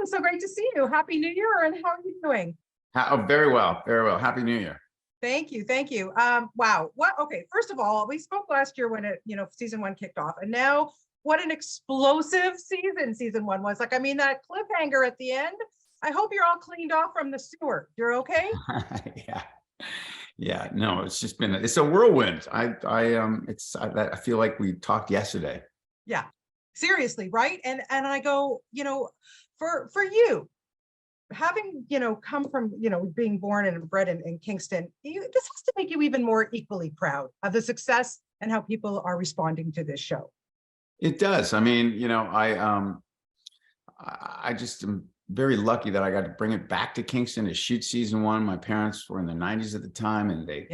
so great to see you. Happy New Year, and how are you doing? Oh, very well, very well. Happy New Year. Thank you, thank you. Wow. What? Okay. First of all, we spoke last year when season one kicked off, and now what an explosive season season one was. Like, I mean, that cliffhanger at the end. I hope you're all cleaned off from the sewer. You're okay? Yeah, yeah. No, it's a whirlwind. I feel like we talked yesterday. Yeah. Seriously, right? And I go, for you, having come from being born and bred in Kingston, this has to make you even more equally proud of the success and how people are responding to this show. It does. I mean, I just am very lucky that I got to bring it back to Kingston to shoot season one. My parents were in the 90s at the time, and they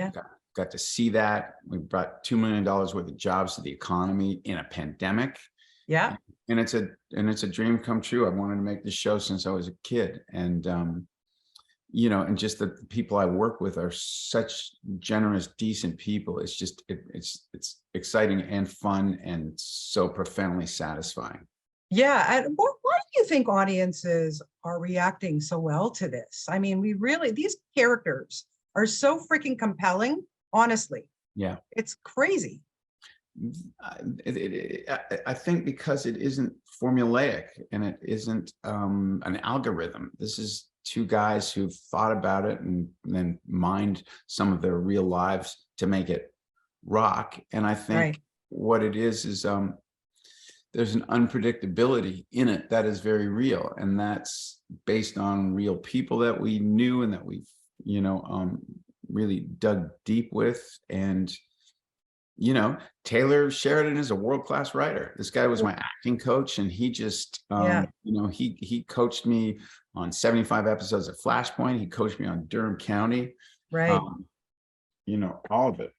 got to see that. We brought $2 million worth of jobs to the economy in a pandemic. Yeah. And it's a dream come true. I wanted to make this show since I was a kid. And, and just the people I work with are such generous, decent people. It's just, it's exciting and fun and so profoundly satisfying. Yeah. And why do you think audiences are reacting so well to this? I mean, these characters are so freaking compelling, honestly. Yeah. It's crazy. I think because it isn't formulaic and it isn't an algorithm. This is two guys who've thought about it and then mined some of their real lives to make it rock. And I think what it is there's an unpredictability in it that is very real, and that's based on real people that we knew and that we've really dug deep with. And Taylor Sheridan is a world-class writer. This guy was my acting coach, and he just, he coached me on 75 episodes of Flashpoint. He coached me on Durham County, right? All of it.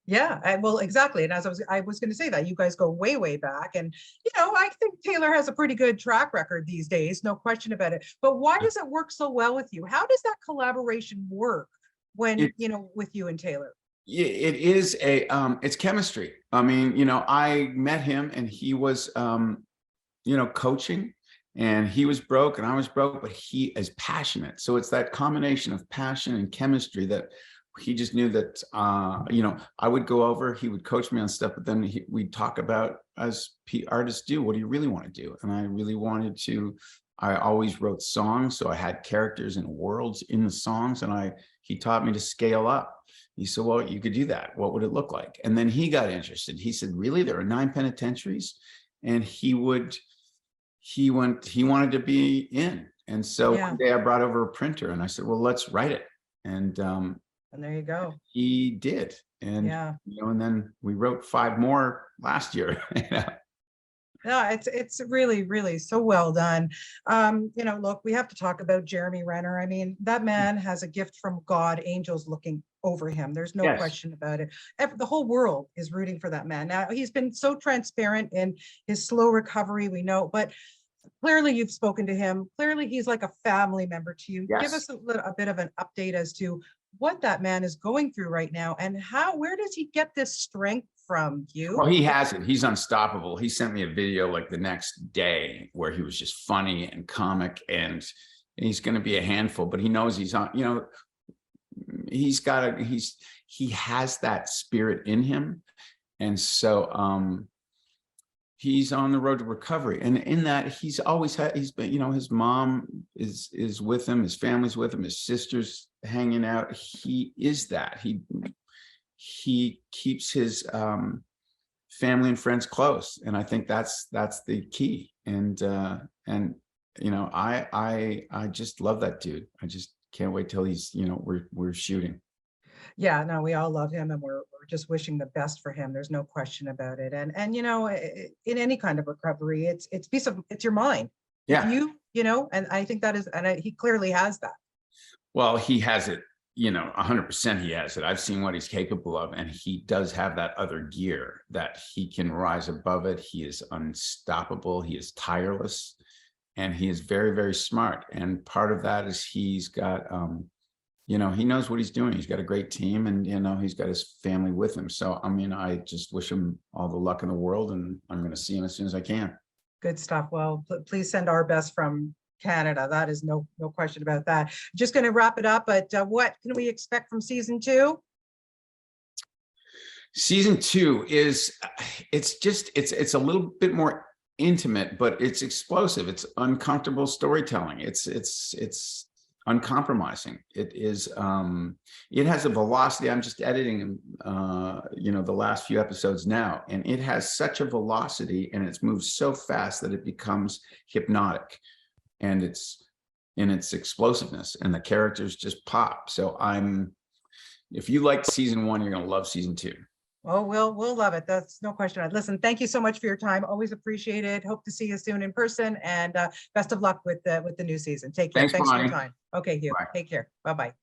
Yeah, well, exactly. And as I was going to say that you guys go way, way back, and I think Taylor has a pretty good track record these days, no question about it. But why does it work so well with you? How does that collaboration work when with you and Taylor? It is it's chemistry. I mean, I met him and he was, coaching, and he was broke and I was broke, but he is passionate. So it's that combination of passion and chemistry that he just knew that, I would go over, he would coach me on stuff, but then we'd talk about, as artists do, what do you really want to do? And I always wrote songs. So I had characters and worlds in the songs, and he taught me to scale up. He said, well, you could do that. What would it look like? And then he got interested. He said, really? There are 9 penitentiaries? And he wanted to be in. And so one day I brought over a printer and I said, well, let's write it. And there you go. He did. And, and then we wrote 5 more last year. No, it's really, really so well done. Look, we have to talk about Jeremy Renner. I mean, that man has a gift from God, angels looking over him. There's no question about it. The whole world is rooting for that man. Now, he's been so transparent in his slow recovery, we know, but clearly you've spoken to him. Clearly he's like a family member to you. Give us a bit of an update as to what that man is going through right now, and where does he get this strength from, Hugh? Well, he has it. He's unstoppable. He sent me a video like the next day where he was just funny and comic, and he's going to be a handful, but he knows he's on, he has that spirit in him. And so, he's on the road to recovery. And in that, he's been, his mom is with him, his family's with him, his sister's hanging out. He is that. He keeps his family and friends close, and I think that's the key. And I just love that dude. I just can't wait till he's we're shooting. Yeah, no, we all love him, and we're just wishing the best for him. There's no question about it. And in any kind of recovery, it's your mind. Yeah. And I think that is, and he clearly has that. Well, he has it, 100% he has it. I've seen what he's capable of, and he does have that other gear that he can rise above it. He is unstoppable. He is tireless, and he is very, very smart. And part of that is he's got, he knows what he's doing. He's got a great team, and, he's got his family with him. So, I mean, I just wish him all the luck in the world, and I'm going to see him as soon as I can. Good stuff. Well, please send our best from Canada. That is no question about that. Just going to wrap it up, but what can we expect from season 2? Season 2 is, it's a little bit more intimate, but it's explosive. It's uncomfortable storytelling. It's uncompromising. It is, it has a velocity. I'm just editing, the last few episodes now, and it has such a velocity and it's moved so fast that it becomes hypnotic, and it's in its explosiveness, and the characters just pop. So if you liked season 1, you're going to love season 2. Oh, we'll love it. That's no question. Listen, thank you so much for your time. Always appreciate it. Hope to see you soon in person, and best of luck with the new season. Take care. Thanks for your Bonnie. time. Okay, Hugh. Bye. Take care. Bye-bye.